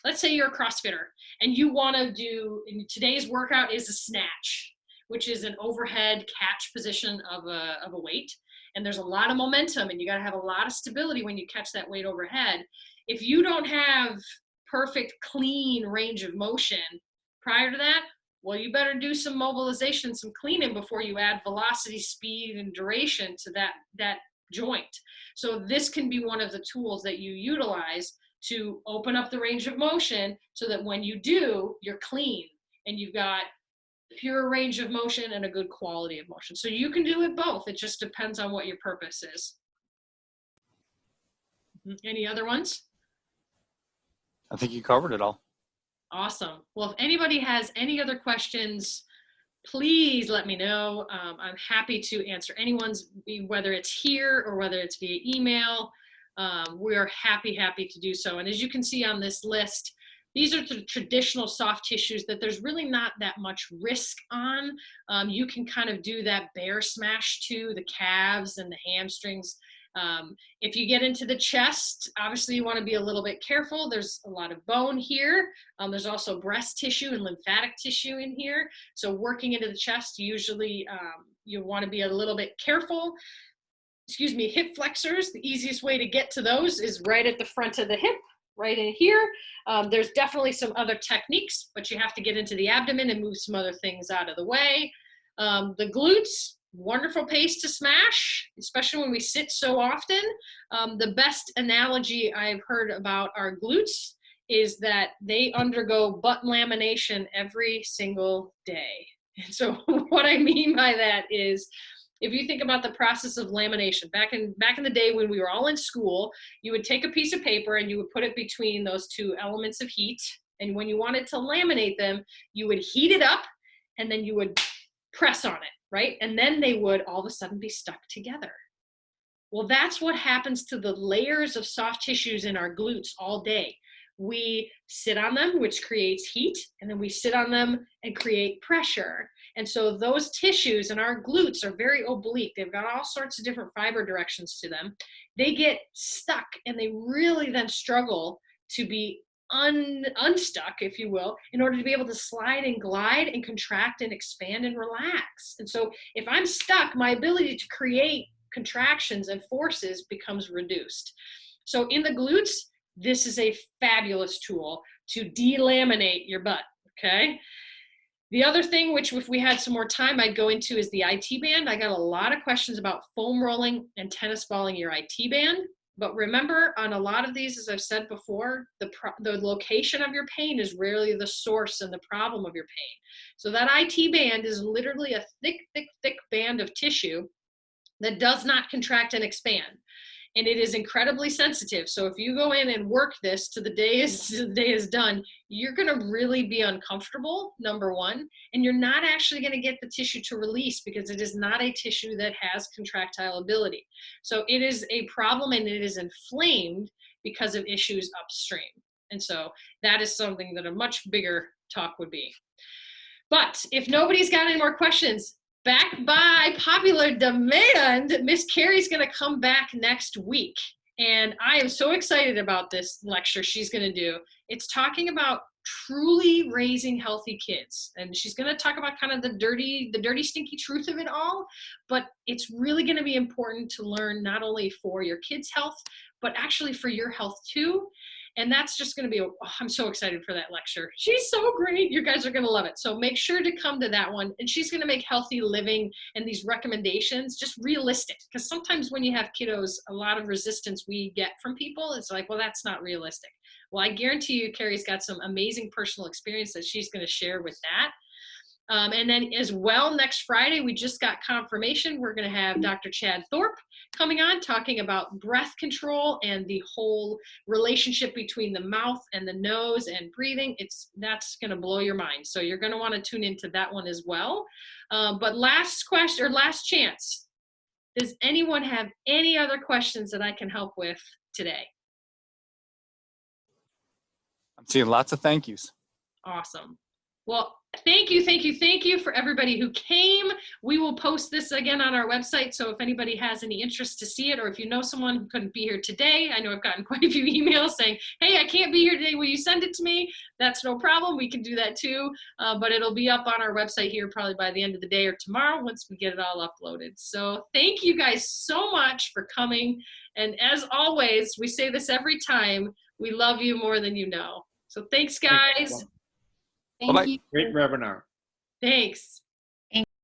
B: you're a CrossFitter and you want to do, today's workout is a snatch, which is an overhead catch position of a weight. And there's a lot of momentum and you got to have a lot of stability when you catch that weight overhead. If you don't have perfect, clean range of motion prior to that, well, you better do some mobilization, some cleaning before you add velocity, speed, and duration to that joint. So this can be one of the tools that you utilize to open up the range of motion so that when you do, you're clean and you've got pure range of motion and a good quality of motion. So you can do it both. It just depends on what your purpose is. Any other ones?
A: I think you covered it all.
B: Awesome. Well, if anybody has any other questions, please let me know. I'm happy to answer anyone's, whether it's here or whether it's via email. We are happy to do so. And as you can see on this list, these are the traditional soft tissues that there's really not that much risk on. You can kind of do that bear smash to the calves and the hamstrings. If you get into the chest, obviously you want to be a little bit careful. There's a lot of bone here. There's also breast tissue and lymphatic tissue in here. So working into the chest, usually you want to be a little bit careful. Hip flexors, the easiest way to get to those is right at the front of the hip, right in here. There's definitely some other techniques, but you have to get into the abdomen and move some other things out of the way. The glutes, wonderful pace to smash, especially when we sit so often. The best analogy I've heard about our glutes is that they undergo butt lamination every single day. And so what I mean by that is, if you think about the process of lamination, back in the day when we were all in school, you would take a piece of paper and you would put it between those two elements of heat. And when you wanted to laminate them, you would heat it up and then you would press on it, right? And then they would all of a sudden be stuck together. Well, that's what happens to the layers of soft tissues in our glutes all day. We sit on them, which creates heat, and then we sit on them and create pressure. And so those tissues and our glutes are very oblique. They've got all sorts of different fiber directions to them. They get stuck and they really then struggle to be unstuck, if you will, in order to be able to slide and glide and contract and expand and relax. And so if I'm stuck, my ability to create contractions and forces becomes reduced. So in the glutes, this is a fabulous tool to delaminate your butt, okay? The other thing, which if we had some more time, I'd go into is the IT band. I got a lot of questions about foam rolling and tennis balling your IT band. But remember, on a lot of these, as I've said before, the location of your pain is rarely the source and the problem of your pain. So that IT band is literally a thick, thick, thick band of tissue that does not contract and expand. And it is incredibly sensitive. So if you go in and work this to the day is done, you're going to really be uncomfortable, number one, and you're not actually going to get the tissue to release because it is not a tissue that has contractile ability. So it is a problem and it is inflamed because of issues upstream. And so that is something that a much bigger talk would be. But if nobody's got any more questions, back by popular demand, Miss Carrie's going to come back next week. And I am so excited about this lecture she's going to do. It's talking about truly raising healthy kids. And she's going to talk about kind of the dirty, stinky truth of it all. But it's really going to be important to learn not only for your kids' health, but actually for your health too. And that's just going to be, I'm so excited for that lecture. She's so great. You guys are going to love it. So make sure to come to that one. And she's going to make healthy living and these recommendations just realistic. Because sometimes when you have kiddos, a lot of resistance we get from people, it's like, well, that's not realistic. Well, I guarantee you, Carrie's got some amazing personal experience that she's going to share with that. And then as well, next Friday, we just got confirmation. We're going to have Dr. Chad Thorpe coming on talking about breath control and the whole relationship between the mouth and the nose and breathing. That's going to blow your mind. So you're going to want to tune into that one as well. But last question or last chance. Does anyone have any other questions that I can help with today?
A: I'm seeing lots of thank yous.
B: Awesome. Well, thank you for everybody who came. We will post this again on our website. So if anybody has any interest to see it, or if you know someone who couldn't be here today, I know I've gotten quite a few emails saying, hey, I can't be here today. Will you send it to me? That's no problem. We can do that too. But it'll be up on our website here probably by the end of the day or tomorrow once we get it all uploaded. So thank you guys so much for coming. And as always, we say this every time, we love you more than you know. So thanks, guys.
A: Bye-bye.
B: Thank you.
C: Great webinar.
B: Thanks.